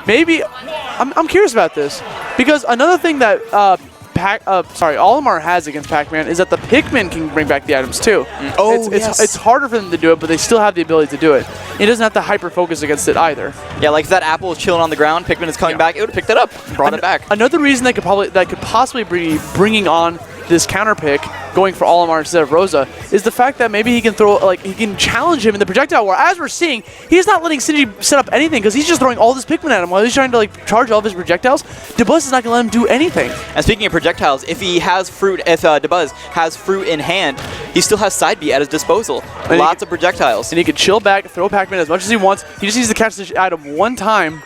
maybe I'm curious about this because another thing that Olimar has against Pac-Man is that the Pikmin can bring back the items too. Oh, it's harder for them to do it, but they still have the ability to do it. It doesn't have to hyper-focus against it either. Yeah, like if that apple was chilling on the ground, Pikmin is coming back, it would have picked it up, brought it back. Another reason that could possibly be bringing on this counter pick, going for Olimar instead of Rosa, is the fact that maybe he can he can challenge him in the projectile war. As we're seeing, he's not letting Sinji set up anything because he's just throwing all this Pikmin at him while he's trying to charge all of his projectiles. Dabuz is not going to let him do anything. And speaking of projectiles, if he has fruit, if Dabuz has fruit in hand, he still has side B at his disposal. And lots of projectiles. And he can chill back, throw Pac-Man as much as he wants. He just needs to catch the item one time.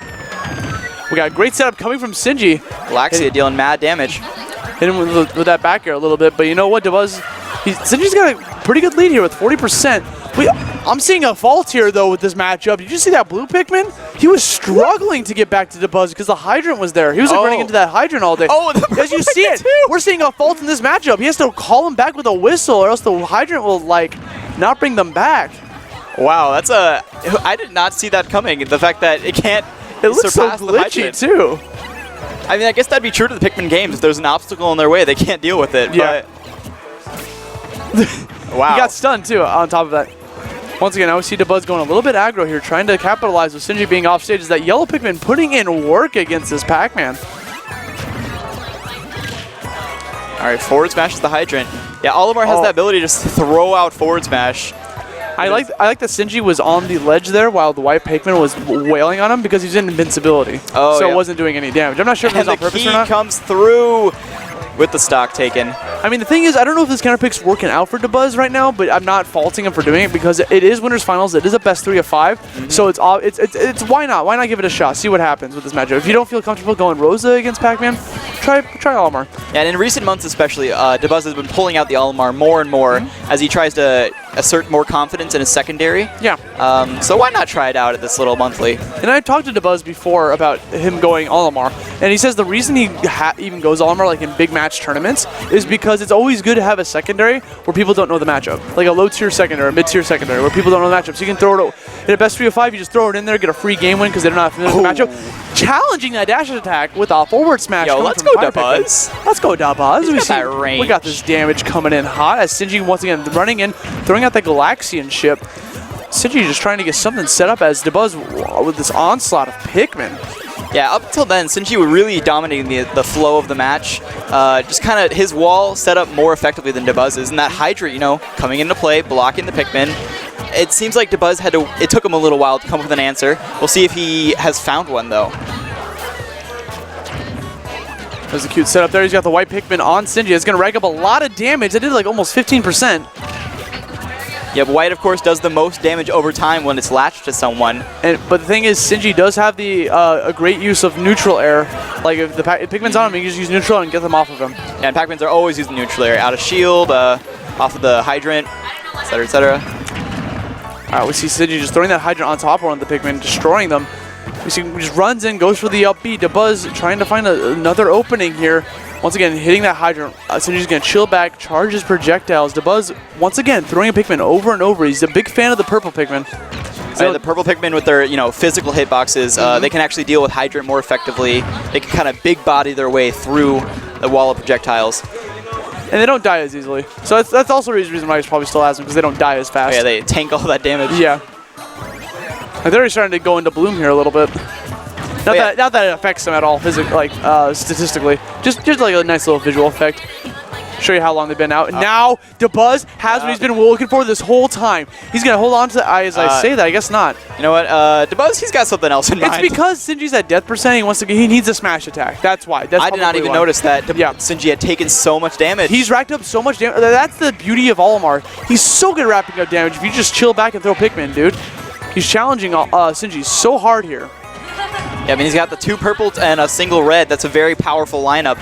We got a great setup coming from Sinji. Galaxia dealing mad damage. Hit him with that back air a little bit, but you know what, Sinji's got a pretty good lead here with 40%. I'm seeing a fault here, though, with this matchup. Did you see that blue Pikmin? He was struggling to get back to Dabuz because the hydrant was there. He was running into that hydrant all day. Oh, as you see it, we're seeing a fault in this matchup. He has to call him back with a whistle, or else the hydrant will, not bring them back. Wow, I did not see that coming. The fact that it can't looks so surpass the glitchy, hydrant. too. I mean, I guess that'd be true to the Pikmin games. If there's an obstacle in their way, they can't deal with it. Yeah. Wow. He got stunned, too, on top of that. Once again, now we see Dabuz going a little bit aggro here, trying to capitalize with Sinji being off stage. Is that yellow Pikmin putting in work against this Pac-Man? All right, forward smash is the hydrant. Yeah, Olimar has that ability to just throw out forward smash. I like that Sinji was on the ledge there while the white Pikmin was wailing on him because he's in invincibility. Oh, so it wasn't doing any damage. I'm not sure if it was on purpose or not. And the key comes through with the stock taken. I mean, the thing is, I don't know if this counter pick's working out for Dabuz right now, but I'm not faulting him for doing it because it is winners finals. It is a best 3 of 5, so it's why not? Why not give it a shot? See what happens with this matchup. If you don't feel comfortable going Rosa against Pac-Man, try Olimar. Yeah, and in recent months especially, Dabuz has been pulling out the Olimar more and more as he tries to assert more confidence in his secondary. Yeah. So why not try it out at this little monthly? And I talked to Dabuz before about him going Olimar, and he says the reason he even goes Olimar in big match tournaments is because it's always good to have a secondary where people don't know the matchup. Like a low-tier secondary, a mid-tier secondary where people don't know the matchup. So you can throw it in a best 3 of 5, you just throw it in there, get a free game win because they're not familiar with the matchup. Challenging that dash attack with a forward smash. Yo, let's go Dabuz. Let's go Dabuz. We got this damage coming in hot as Sinji once again running in, throwing out the Galaxian ship. Sinji just trying to get something set up as Dabuz with this onslaught of Pikmin. Yeah, up until then, Sinji was really dominating the flow of the match. Just kind of his wall set up more effectively than Dabuz's, and that Hydra, coming into play, blocking the Pikmin. It seems like Dabuz it took him a little while to come up with an answer. We'll see if he has found one, though. There's a cute setup there. He's got the white Pikmin on Sinji. It's going to rack up a lot of damage. It did almost 15%. Yeah, but white, of course, does the most damage over time when it's latched to someone. But the thing is, Sinji does have a great use of neutral air. Like, if the Pikmin's on him, you can just use neutral and get them off of him. Yeah, and Pac-Mans are always using neutral air. Out of shield, off of the hydrant, etc., etc. All right, we see Sinji just throwing that hydrant on top of one of the Pikmin, destroying them. We see he just runs in, goes for the up B. Dabuz trying to find another opening here. Once again, hitting that hydrant. Sinji's going to chill back, charge his projectiles. Dabuz, once again, throwing a Pikmin over and over. He's a big fan of the purple Pikmin. So the purple Pikmin with their physical hitboxes, they can actually deal with hydrant more effectively. They can kind of big body their way through the wall of projectiles. And they don't die as easily. So that's also the reason why he's probably still has them, because they don't die as fast. Oh, yeah, they tank all that damage. Yeah. They're already starting to go into bloom here a little bit. Not that it affects them at all, statistically. Just like a nice little visual effect. Show you how long they've been out. And now Dabuz has what he's been looking for this whole time. He's going to hold on to the eye as I say that. I guess not. You know what? Dabuz, he's got something else in mind. It's because Sinji's at death percent. He needs a smash attack. That's why. I did not even notice that Sinji had taken so much damage. He's racked up so much damage. That's the beauty of Olimar. He's so good at wrapping up damage if you just chill back and throw Pikmin, dude. He's challenging Sinji so hard here. Yeah, I mean, he's got the 2 purples and a single red. That's a very powerful lineup.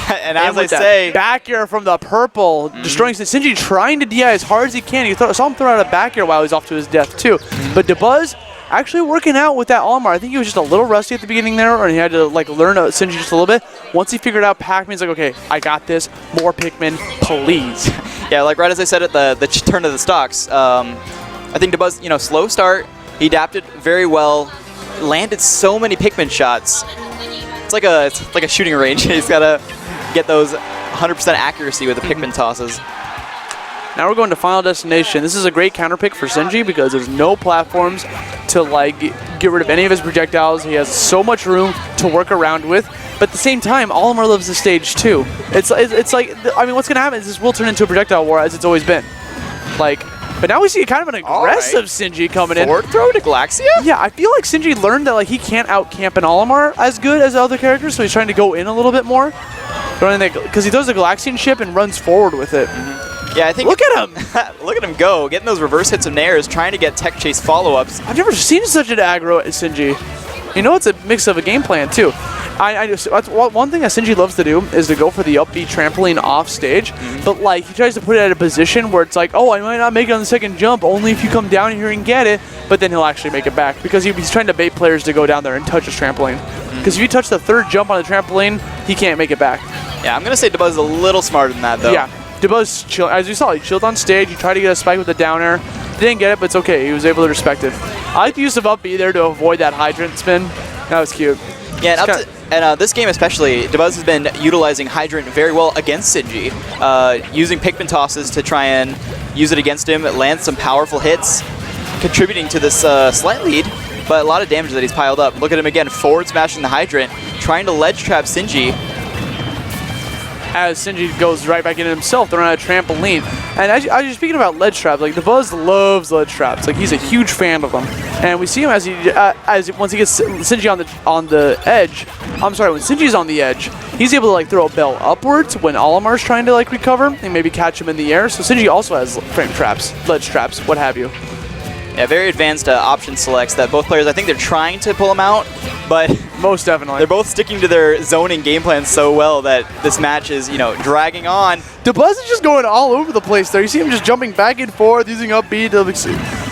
and as I say, back air from the purple, destroying Sinji, trying to DI as hard as he can. You saw him throw out a back air while he's off to his death too. But Dabuz actually working out with that Olimar. I think he was just a little rusty at the beginning there, and he had to learn Sinji just a little bit. Once he figured out Pac-Man's like, okay, I got this. More Pikmin, please. Yeah, right as I said at the turn of the stocks, I think Dabuz, slow start. He adapted very well. landed so many Pikmin shots. It's like a shooting range. He's got to get those 100% accuracy with the Pikmin tosses. Now we're going to Final Destination. This is a great counter pick for Sinji because there's no platforms to like get rid of any of his projectiles. He has so much room to work around with. But at the same time, Olimar loves the stage too. It's like, I mean, what's going to happen is this will turn into a projectile war as it's always been. Like, but now we see kind of an aggressive Sinji coming in. Forward throw to Galaxia? Yeah, I feel like Sinji learned that like he can't out-camp an Olimar as good as the other characters, so he's trying to go in a little bit more. Because he throws the Galaxian ship and runs forward with it. Yeah, I think. Look at him! Look at him go, getting those reverse hits and nairs, trying to get tech chase follow-ups. I've never seen such an aggro as Sinji. You know, it's a mix of a game plan too. One thing that Sinji loves to do is to go for the upbeat trampoline off stage, but like he tries to put it at a position where it's like, oh, I might not make it on the second jump, only if you come down here and get it, but then he'll actually make it back because he's trying to bait players to go down there and touch his trampoline. Because if you touch the third jump on the trampoline, he can't make it back. Yeah, I'm going to say dabuz is a little smarter than that though. Yeah, dabuz chill. As you saw, he chilled on stage, he tried to get a spike with the down air. Didn't get it, but it's okay. He was able to respect it. I like the use of up B there to avoid that hydrant spin. That was cute. Yeah, and this game especially, dabuz has been utilizing Hydrant very well against Sinji, using Pikmin tosses to try and use it against him, land some powerful hits, contributing to this slight lead, but a lot of damage that he's piled up. Look at him again, forward smashing the Hydrant, trying to ledge trap Sinji. As Sinji goes right back into himself, throwing out a trampoline. And as you're speaking about ledge traps, like dabuz loves ledge traps. Like he's a huge fan of them. And we see him once he gets Sinji on the edge. I'm sorry, when Sinji's on the edge, he's able to like throw a bell upwards when Olimar's trying to like recover and maybe catch him in the air. So Sinji also has frame traps, ledge traps, what have you. Yeah, very advanced option selects that both players, I think they're trying to pull them out, but most definitely. They're both sticking to their zoning game plan so well that this match is, you know, dragging on. dabuz is just going all over the place there. You see him just jumping back and forth, using up B to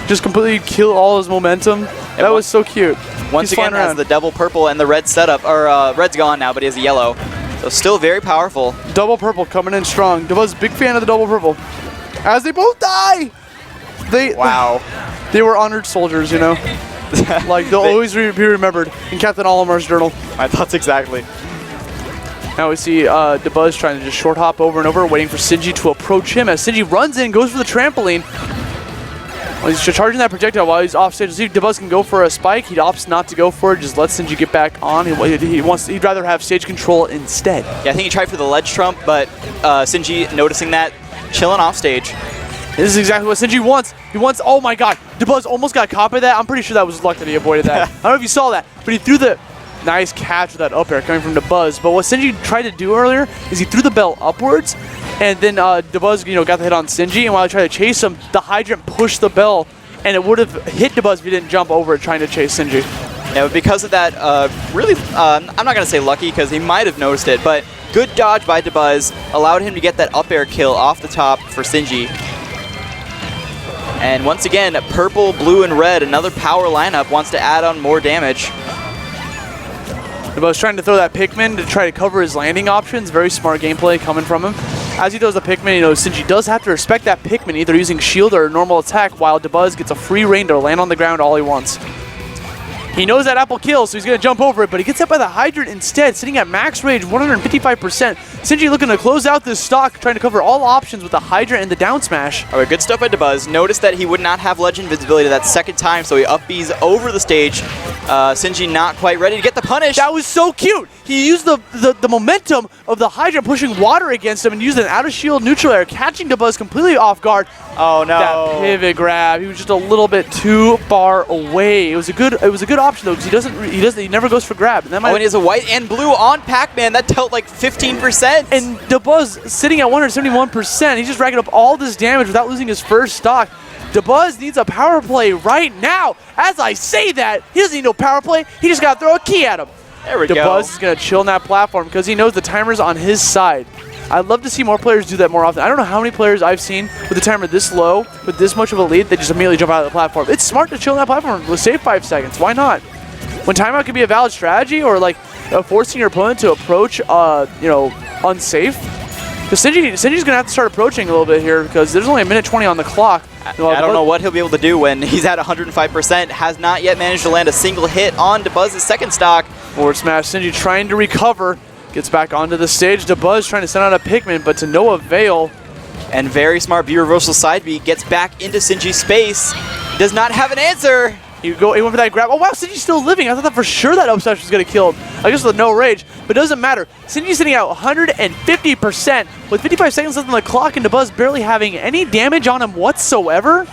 just completely kill all his momentum. That was so cute. Once again, has the double purple and the red setup, or red's gone now, but he has a yellow. So still very powerful. Double purple coming in strong. dabuz, big fan of the double purple. As they both die! Wow. They were honored soldiers, you know? Like, they'll always be remembered in Captain Olimar's journal. My thoughts exactly. Now we see dabuz trying to just short hop over and over, waiting for Sinji to approach him. As Sinji runs in, goes for the trampoline. Well, he's charging that projectile while he's off stage. See if dabuz can go for a spike. He opts not to go for it, just lets Sinji get back on. He'd rather have stage control instead. Yeah, I think he tried for the ledge trump, but Sinji noticing that, chilling off stage. This is exactly what Sinji wants. He wants, oh my god, dabuz almost got caught by that. I'm pretty sure that was luck that he avoided that. I don't know if you saw that, but he threw the nice catch with that up air coming from dabuz. But what Sinji tried to do earlier is he threw the bell upwards, and then dabuz, got the hit on Sinji, and while he tried to chase him, the hydrant pushed the bell, and it would have hit dabuz if he didn't jump over it trying to chase Sinji. Yeah, because of that, really, I'm not going to say lucky because he might have noticed it, but good dodge by dabuz allowed him to get that up air kill off the top for Sinji. And once again, purple, blue, and red, another power lineup, wants to add on more damage. All right, good stuff by dabuz. Notice that he would not have legend visibility that second time, so he up B's over the stage. Sinji not quite ready to get the punish. That was so cute. He used the momentum of the Hydrant pushing water against him and used an out of shield neutral air, catching dabuz completely off guard. Oh no! That pivot grab. He was just a little bit too far away. It was a good option though, because he never goes for grab. And, and he has a white and blue on Pac-Man. That dealt like 15%. And dabuz sitting at 171%. He's just racking up all this damage without losing his first stock. dabuz needs a power play right now. As I say that, he doesn't need no power play. He just got to throw a key at him. There we go. dabuz is going to chill on that platform because he knows the timer's on his side. I'd love to see more players do that more often. I don't know how many players I've seen with the timer this low, with this much of a lead, that just immediately jump out of the platform. It's smart to chill on that platform. Let's save 5 seconds. Why not? When timeout could be a valid strategy, or like forcing your opponent to approach, unsafe. Because Sinji's going to have to start approaching a little bit here because there's only a minute 20 on the clock. I don't know what he'll be able to do when he's at 105%. Has not yet managed to land a single hit on Dabuz's second stock. Forward smash. Sinji trying to recover. Gets back onto the stage. Dabuz trying to send out a Pikmin, but to no avail. And very smart B reversal side B gets back into Sinji's space. Does not have an answer. He went for that grab. Oh wow, Sinji's still living. I thought that for sure that up smash was going to kill him. I guess with no rage, but it doesn't matter. Sinji's sitting at 150% with 55 seconds left on the clock, and Dabuz barely having any damage on him whatsoever.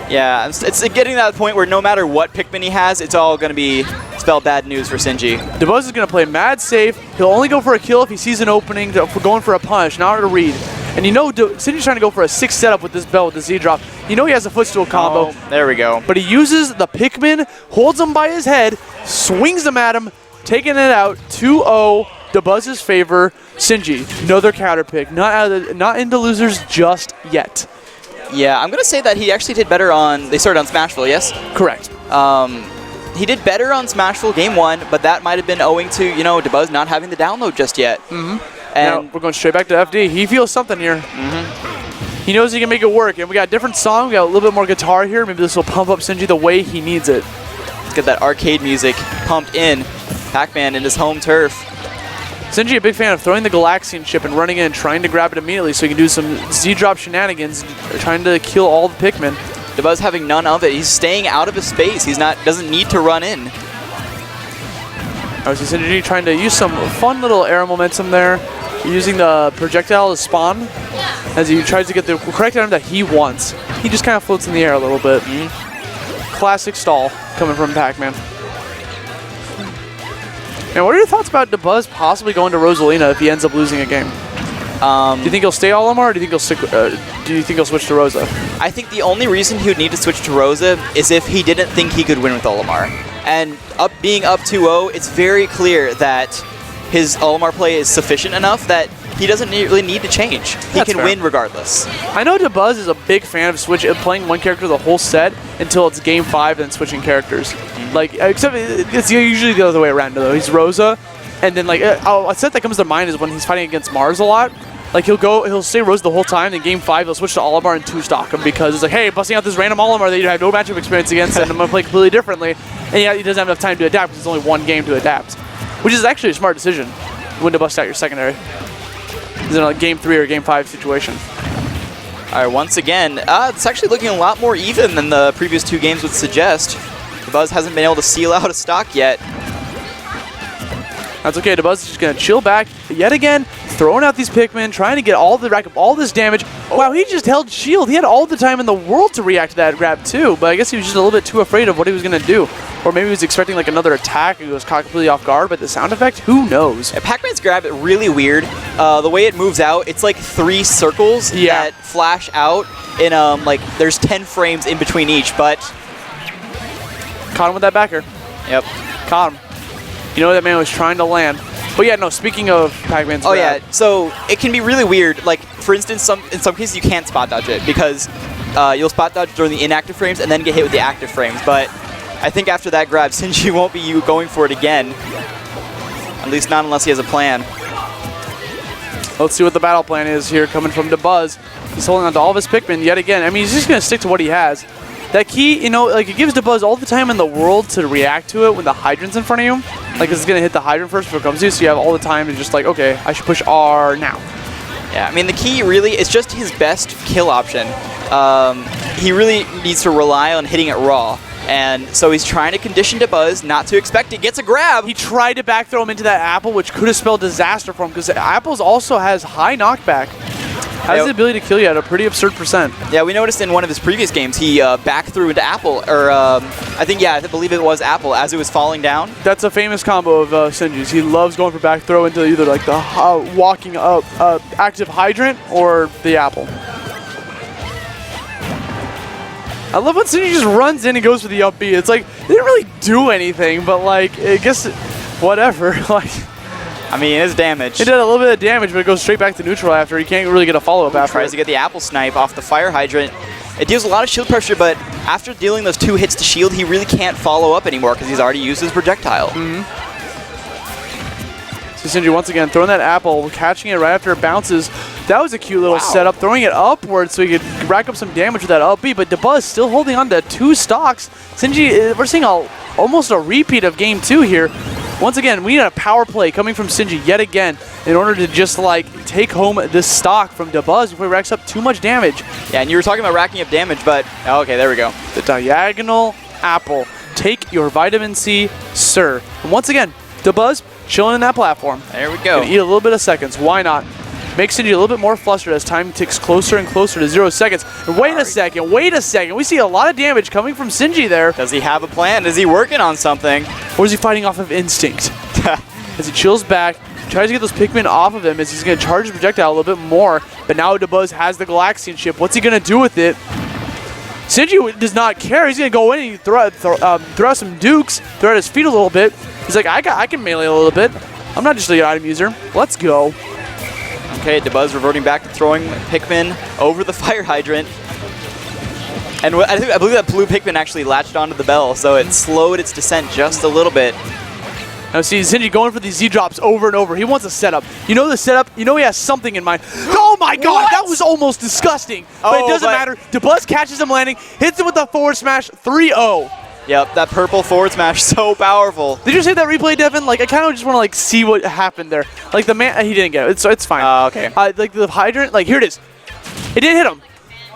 Yeah, it's getting to that point where no matter what Pikmin he has, it's all going to spell bad news for Sinji. Dabuz is going to play mad safe. He'll only go for a kill if he sees an opening for going for a punish, not a read. And you know Sinji's trying to go for a 6 setup with this bell with the Z drop. You know he has a footstool combo. Oh, there we go. But he uses the Pikmin, holds him by his head, swings him at him, taking it out 2-0. Dabuz's favor. Sinji, another counter pick. Not into losers just yet. Yeah, I'm going to say that he actually did better on... They started on Smashville, yes? Correct. He did better on Smashville game 1, but that might have been owing to, Dabuz not having the download just yet. And now we're going straight back to FD. He feels something here. He knows he can make it work. And we got a different song. We got a little bit more guitar here. Maybe this will pump up Sinji the way he needs it. Let's get that arcade music pumped in. Pac-Man in his home turf. Sinji, a big fan of throwing the Galaxian chip and running in and trying to grab it immediately so he can do some Z-drop shenanigans, trying to kill all the Pikmin. Dabuz having none of it. He's staying out of his space. Doesn't need to run in. I see Sinji trying to use some fun little air momentum there, using the projectile to spawn as he tries to get the correct item that he wants. He just kind of floats in the air a little bit. Classic stall coming from Pac-Man. Now, what are your thoughts about Dabuz possibly going to Rosalina if he ends up losing a game? Do you think he'll stay Olimar, or do you think he'll switch to Rosa? I think the only reason he would need to switch to Rosa is if he didn't think he could win with Olimar. And being up 2-0, it's very clear that his Olimar play is sufficient enough that he doesn't really need to change. He can win regardless. I know Dabuz is a big fan of playing one character the whole set until it's game 5 and switching characters. Except it's usually the other way around though. He's Rosa, and then a set that comes to mind is when he's fighting against Mars a lot. He'll stay Rosa the whole time. In game 5, he'll switch to Olimar and 2-stock him because it's like, hey, busting out this random Olimar that you have no matchup experience against, and I'm gonna play completely differently. And yeah, he doesn't have enough time to adapt because it's only one game to adapt, which is actually a smart decision when to bust out your secondary. Is in a game 3 or game 5 situation. All right, once again, it's actually looking a lot more even than the previous 2 games would suggest. Dabuz hasn't been able to seal out a stock yet. That's okay. Dabuz is just going to chill back yet again, throwing out these Pikmin, trying to get rack up all this damage. Wow, he just held shield. He had all the time in the world to react to that grab too, but I guess he was just a little bit too afraid of what he was going to do. Or maybe he was expecting another attack and he was caught completely off guard, but the sound effect, who knows? Pac-Man's grab is really weird. The way it moves out, it's like 3 circles that flash out in there's 10 frames in between each, but... Caught him with that backer. Yep. Caught him. You know that man was trying to land. But yeah, no, speaking of Pac-Man's grab. Yeah, so it can be really weird. For instance, in some cases you can't spot dodge it because you'll spot dodge during the inactive frames and then get hit with the active frames. But I think after that grab, Sinji won't be going for it again. At least not unless he has a plan. Let's see what the battle plan is here coming from Dabuz. He's holding on to all of his Pikmin yet again. I mean, he's just going to stick to what he has. That key, it gives Dabuz all the time in the world to react to it when the hydrant's in front of you. It's going to hit the hydrant first before it comes to you, so you have all the time to just okay, I should push R now. Yeah, I mean, the key really is just his best kill option. He really needs to rely on hitting it raw. And so he's trying to condition Dabuz not to expect it. Gets a grab. He tried to back throw him into that apple, which could have spelled disaster for him because apples also has high knockback. Has the ability to kill you at a pretty absurd percent. Yeah, we noticed in one of his previous games, he back threw into Apple, or I believe it was Apple, as it was falling down. That's a famous combo of Sinji's. He loves going for back throw into either the walking up active hydrant or the Apple. I love when Sinji just runs in and goes for the up B. It's they didn't really do anything, but I guess whatever. I mean, it is damage. It did a little bit of damage, but it goes straight back to neutral after. He can't really get a follow-up after. Tries to get the apple snipe off the fire hydrant. It deals a lot of shield pressure, but after dealing those 2 hits to shield, he really can't follow up anymore because he's already used his projectile. So Sinji once again throwing that apple, catching it right after it bounces. That was a cute little setup, throwing it upwards so he could rack up some damage with that up B, but dabuz still holding on to 2 stocks. Sinji, we're seeing almost a repeat of game 2 here. Once again, we need a power play coming from Sinji yet again in order to just like take home this stock from dabuz before he racks up too much damage. Yeah, and you were talking about racking up damage, but okay, there we go. The diagonal apple. Take your vitamin C, sir. And once again, dabuz chilling in that platform. There we go. Gonna eat a little bit of seconds. Why not? Makes Sinji a little bit more flustered as time ticks closer and closer to 0 seconds. And wait a second. We see a lot of damage coming from Sinji there. Does he have a plan? Is he working on something? Or is he fighting off of instinct? As he chills back, tries to get those Pikmin off of him as he's going to charge his projectile a little bit more. But now dabuz has the Galaxian chip. What's he going to do with it? Sinji does not care. He's going to go in and throw out some dukes, throw out his feet a little bit. He's like, I can melee a little bit. I'm not just an item user. Let's go. Okay, dabuz reverting back to throwing Pikmin over the fire hydrant. And I believe that blue Pikmin actually latched onto the bell, so it slowed its descent just a little bit. Now see Sinji going for these Z-drops over and over. He wants a setup. You know the setup? You know he has something in mind. Oh my god, that was almost disgusting. But it doesn't matter. dabuz catches him landing, hits him with the forward smash, 3-0. Yep, that purple forward smash, so powerful. Did you see that replay, Devin? Like, I kind of just want to like see what happened there. Like the man, he didn't get it. It's fine. Okay. Like the hydrant, like here it is. It didn't hit him.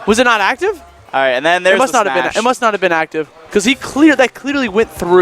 Was it not active? All right, and then there's it must not have been. It must not have been active because that clearly went through.